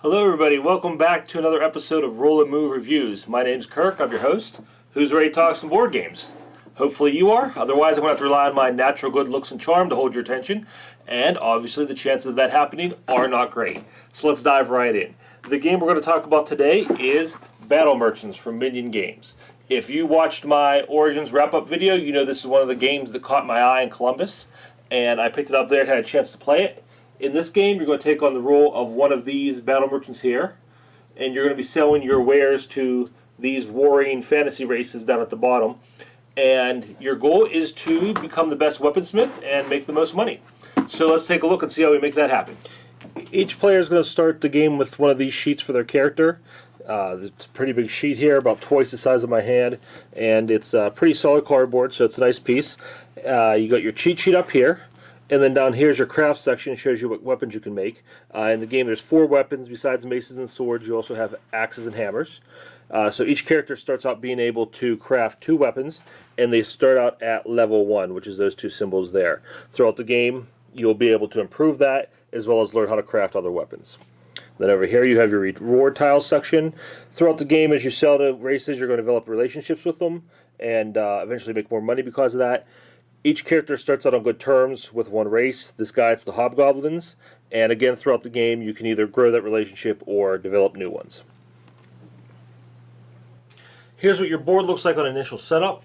Hello everybody, welcome back to another episode of Roll and Move Reviews. My name's Kirk, I'm your host. Who's ready to talk some board games? Hopefully you are, otherwise I'm going to have to rely on my natural good looks and charm to hold your attention, and obviously the chances of that happening are not great. So let's dive right in. The game we're going to talk about today is Battle Merchants from Minion Games. If you watched my Origins wrap-up video, you know this is one of the games that caught my eye in Columbus, and I picked it up there and had a chance to play it. In this game, you're going to take on the role of one of these battle merchants here, and you're going to be selling your wares to these warring fantasy races down at the bottom. And your goal is to become the best weaponsmith and make the most money. So let's take a look and see how we make that happen. Each player is going to start the game with one of these sheets for their character. It's a pretty big sheet here, about twice the size of my hand, and it's pretty solid cardboard, so it's a nice piece. You got your cheat sheet up here. And then down here is your craft section. It shows you what weapons you can make. In the game, there's 4 weapons besides maces and swords. You also have axes and hammers. So each character starts out being able to craft 2 weapons, and they start out at level 1, which is those 2 symbols there. Throughout the game, you'll be able to improve that, as well as learn how to craft other weapons. Then over here, you have your reward tiles section. Throughout the game, as you sell to races, you're going to develop relationships with them, and eventually make more money because of that. Each character starts out on good terms with one race. This guy, it's the Hobgoblins. And again, throughout the game, you can either grow that relationship or develop new ones. Here's what your board looks like on initial setup.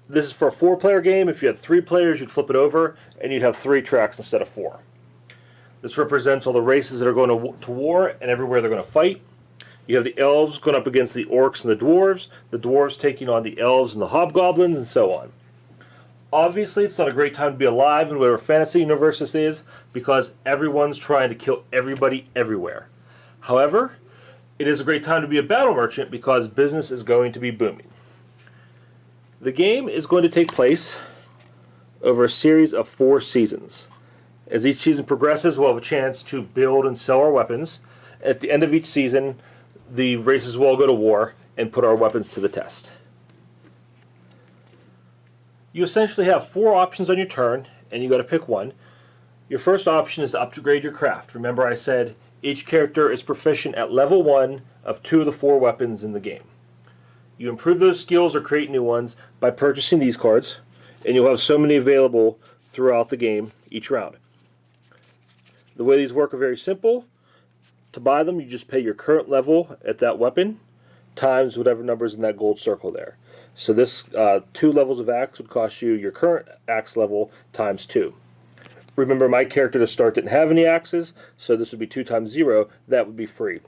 This is for a 4-player game. If you had 3 players, you'd flip it over, and you'd have 3 tracks instead of 4. This represents all the races that are going to war and everywhere they're going to fight. You have the elves going up against the orcs and the dwarves taking on the elves and the hobgoblins, and so on. Obviously, it's not a great time to be alive in whatever fantasy universe this is, because everyone's trying to kill everybody everywhere. However, it is a great time to be a battle merchant because business is going to be booming. The game is going to take place over a series of 4 seasons. As each season progresses, we'll have a chance to build and sell our weapons. At the end of each season, the races will all go to war and put our weapons to the test. You essentially have 4 options on your turn, and you got to pick one. Your first option is to upgrade your craft. Remember I said each character is proficient at level 1 of 2 of the 4 weapons in the game. You improve those skills or create new ones by purchasing these cards, and you'll have so many available throughout the game each round. The way these work are very simple. To buy them, you just pay your current level at that weapon times whatever number's in that gold circle there. So this 2 levels of axe would cost you your current axe level times 2. Remember, my character to start didn't have any axes, so this would be 2 times 0. That would be free.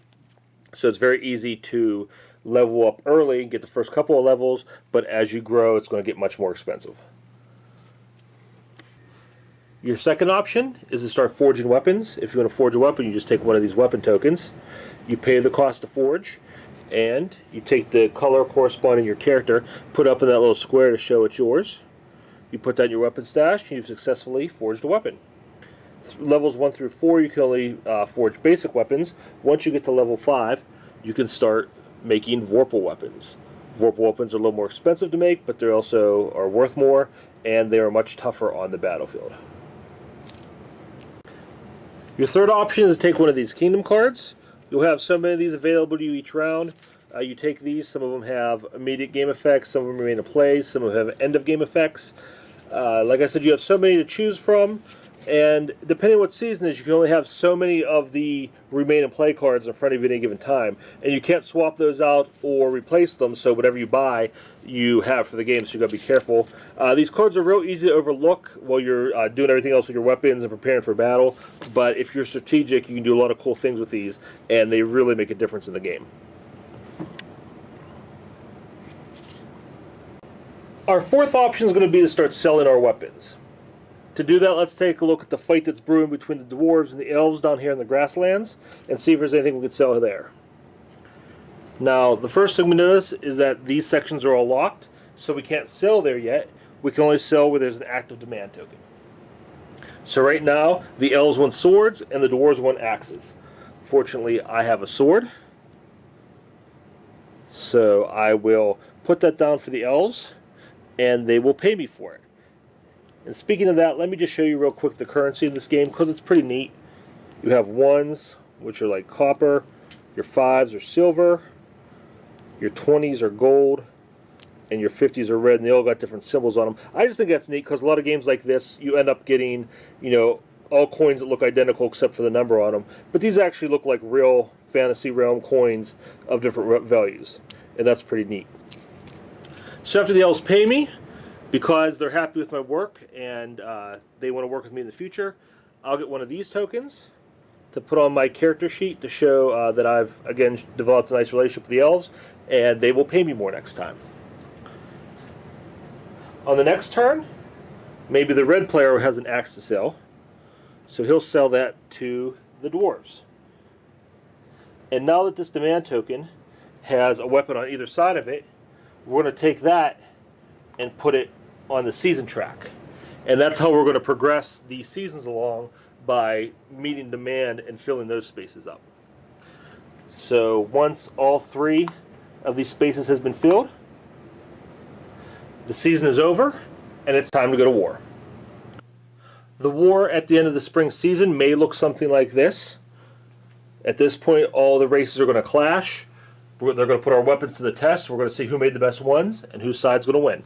So it's very easy to level up early and get the first couple of levels, but as you grow, it's going to get much more expensive. Your second option is to start forging weapons. If you want to forge a weapon, you just take one of these weapon tokens. You pay the cost to forge, and you take the color corresponding to your character, put up in that little square to show it's yours. You put that in your weapon stash, and you've successfully forged a weapon. Levels 1 through 4, you can only forge basic weapons. Once you get to level 5, you can start making Vorpal weapons. Vorpal weapons are a little more expensive to make, but they also are worth more, and they are much tougher on the battlefield. Your third option is to take one of these kingdom cards. You'll have so many of these available to you each round. You take these, some of them have immediate game effects, some of them remain in play, some of them have end of game effects. Like I said, you have so many to choose from, and depending on what season it is, you can only have so many of the remain in play cards in front of you at any given time, and you can't swap those out or replace them, so whatever you buy, you have for the game, so you got to be careful. These cards are real easy to overlook while you're doing everything else with your weapons and preparing for battle, but if you're strategic, you can do a lot of cool things with these, and they really make a difference in the game. Our fourth option is going to be to start selling our weapons. To do that, let's take a look at the fight that's brewing between the dwarves and the elves down here in the grasslands and see if there's anything we could sell there. Now, the first thing we notice is that these sections are all locked, so we can't sell there yet. We can only sell where there's an active demand token. So right now, the elves want swords and the dwarves want axes. Fortunately, I have a sword, so I will put that down for the elves, and they will pay me for it. And speaking of that, let me just show you real quick the currency of this game, because it's pretty neat. You have 1s, which are like copper, your 5s are silver, your 20s are gold, and your 50s are red, and they all got different symbols on them. I just think that's neat because a lot of games like this, you end up getting, all coins that look identical except for the number on them. But these actually look like real Fantasy Realm coins of different values, and that's pretty neat. So after the elves pay me, because they're happy with my work and they want to work with me in the future, I'll get one of these tokens to put on my character sheet to show that I've, again, developed a nice relationship with the elves, and they will pay me more next time. On the next turn, maybe the red player has an axe to sell, so he'll sell that to the dwarves. And now that this demand token has a weapon on either side of it, we're going to take that and put it on the season track. And that's how we're going to progress the seasons along, by meeting demand and filling those spaces up. So once all 3 of these spaces has been filled, the season is over and it's time to go to war. The war at the end of the spring season may look something like this. At this point, all the races are going to clash. They're going to put our weapons to the test. We're going to see who made the best ones and whose side's going to win.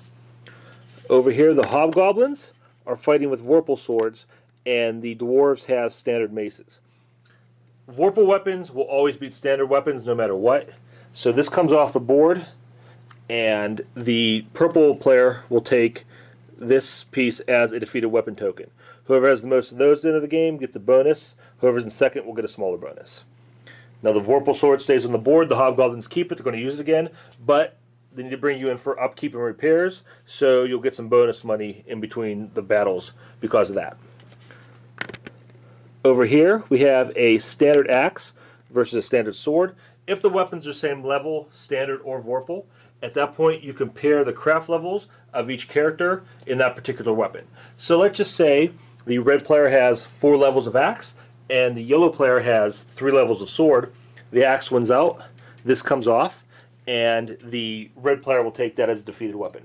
Over here, the hobgoblins are fighting with Vorpal swords, and the dwarves have standard maces. Vorpal weapons will always beat standard weapons no matter what. So this comes off the board, and the purple player will take this piece as a defeated weapon token. Whoever has the most of those at the end of the game gets a bonus. Whoever's in second will get a smaller bonus. Now the Vorpal sword stays on the board. The hobgoblins keep it. They're going to use it again, but they need to bring you in for upkeep and repairs, so you'll get some bonus money in between the battles because of that. Over here, we have a standard axe versus a standard sword. If the weapons are same level, standard or Vorpal, at that point you compare the craft levels of each character in that particular weapon. So let's just say the red player has 4 levels of axe, and the yellow player has 3 levels of sword. The axe wins out, this comes off, and the red player will take that as a defeated weapon.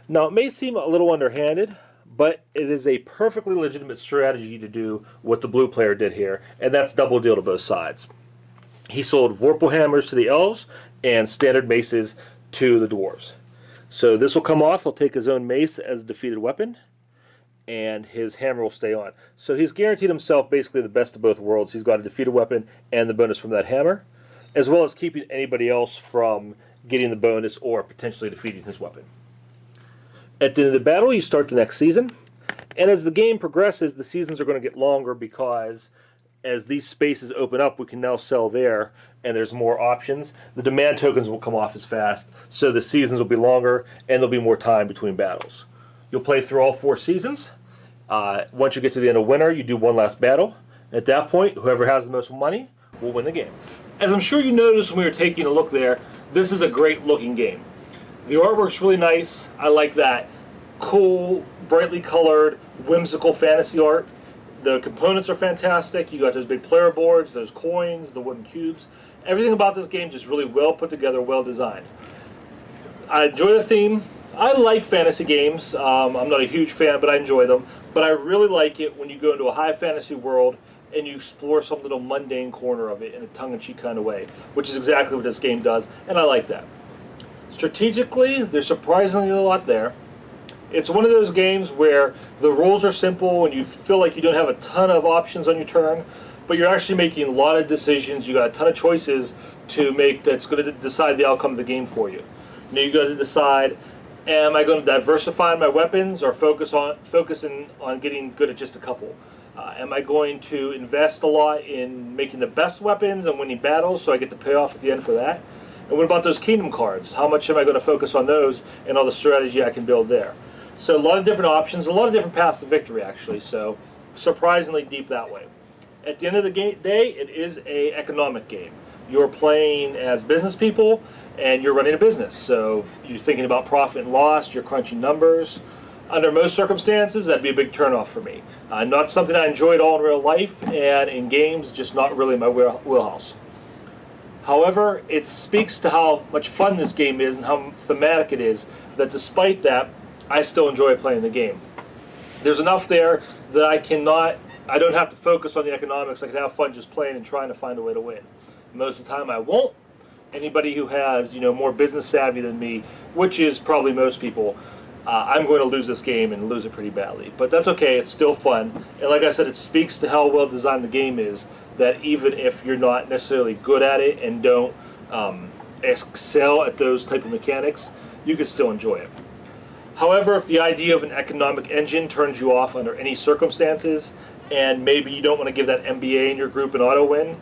Now it may seem a little underhanded, but it is a perfectly legitimate strategy to do what the blue player did here, and that's double deal to both sides. He sold Vorpal hammers to the elves and standard maces to the dwarves. So this will come off. He'll take his own mace as a defeated weapon, and his hammer will stay on. So he's guaranteed himself basically the best of both worlds. He's got a defeated weapon and the bonus from that hammer, as well as keeping anybody else from getting the bonus or potentially defeating his weapon. At the end of the battle, you start the next season, and as the game progresses, the seasons are going to get longer because as these spaces open up, we can now sell there, and there's more options. The demand tokens will come off as fast, so the seasons will be longer, and there'll be more time between battles. You'll play through all 4 seasons. Once you get to the end of winter, you do one last battle. At that point, whoever has the most money will win the game. As I'm sure you noticed when we were taking a look there, this is a great looking game. The artwork's really nice. I like that cool, brightly colored, whimsical fantasy art. The components are fantastic. You got those big player boards, those coins, the wooden cubes. Everything about this game just really well put together, well designed. I enjoy the theme. I like fantasy games. I'm not a huge fan, but I enjoy them. But I really like it when you go into a high fantasy world and you explore some little mundane corner of it in a tongue-in-cheek kind of way, which is exactly what this game does, and I like that. Strategically, there's surprisingly a lot there. It's one of those games where the rules are simple and you feel like you don't have a ton of options on your turn, but you're actually making a lot of decisions. You got a ton of choices to make that's going to decide the outcome of the game for you. You got to decide, am I going to diversify my weapons or focusing on getting good at just a couple? Am I going to invest a lot in making the best weapons and winning battles so I get the payoff at the end for that? And what about those kingdom cards? How much am I going to focus on those and all the strategy I can build there? So a lot of different options, a lot of different paths to victory actually, so surprisingly deep that way. At the end of the day, it is an economic game. You're playing as business people and you're running a business, so you're thinking about profit and loss, you're crunching numbers. Under most circumstances, that'd be a big turnoff for me. Not something I enjoy at all in real life, and in games, just not really my wheelhouse. However, it speaks to how much fun this game is and how thematic it is, that despite that, I still enjoy playing the game. There's enough there that I cannot I don't have to focus on the economics. I can have fun just playing and trying to find a way to win. Most of the time I won't. Anybody who has, more business savvy than me, which is probably most people, I'm going to lose this game and lose it pretty badly. But that's okay. It's still fun. And like I said, it speaks to how well designed the game is, that even if you're not necessarily good at it and don't excel at those type of mechanics, you can still enjoy it. However, if the idea of an economic engine turns you off under any circumstances, and maybe you don't want to give that MBA in your group an auto win,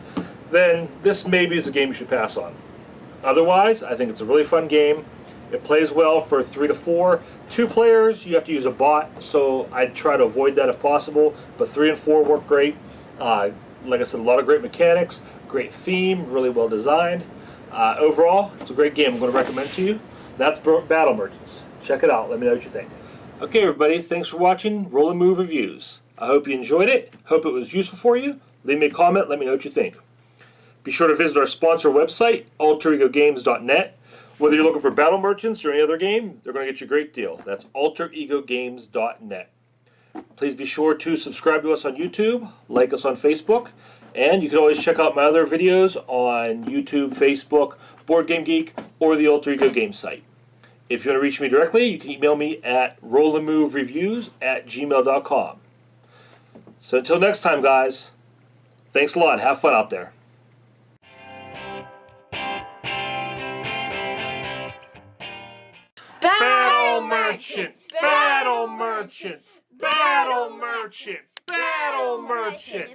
then this maybe is a game you should pass on. Otherwise, I think it's a really fun game. It plays well for 3 to 4. 2 players, you have to use a bot, so I'd try to avoid that if possible. But 3 and 4 work great. Like I said, a lot of great mechanics, great theme, really well designed. Overall, it's a great game I'm going to recommend to you. That's Battle Merchants. Check it out. Let me know what you think. Okay, everybody, thanks for watching Roll and Move Reviews. I hope you enjoyed it. Hope it was useful for you. Leave me a comment. Let me know what you think. Be sure to visit our sponsor website, AlterEgoGames.net. Whether you're looking for Battle Merchants or any other game, they're going to get you a great deal. That's AlterEgoGames.net. Please be sure to subscribe to us on YouTube, like us on Facebook, and you can always check out my other videos on YouTube, Facebook, Board Game Geek, or the Alter Ego Games site. If you want to reach me directly, you can email me at rollandmovereviews@gmail.com. So until next time, guys, thanks a lot. Have fun out there. Battle Merchant! Battle Merchant! Battle Merchant! Battle Merchant!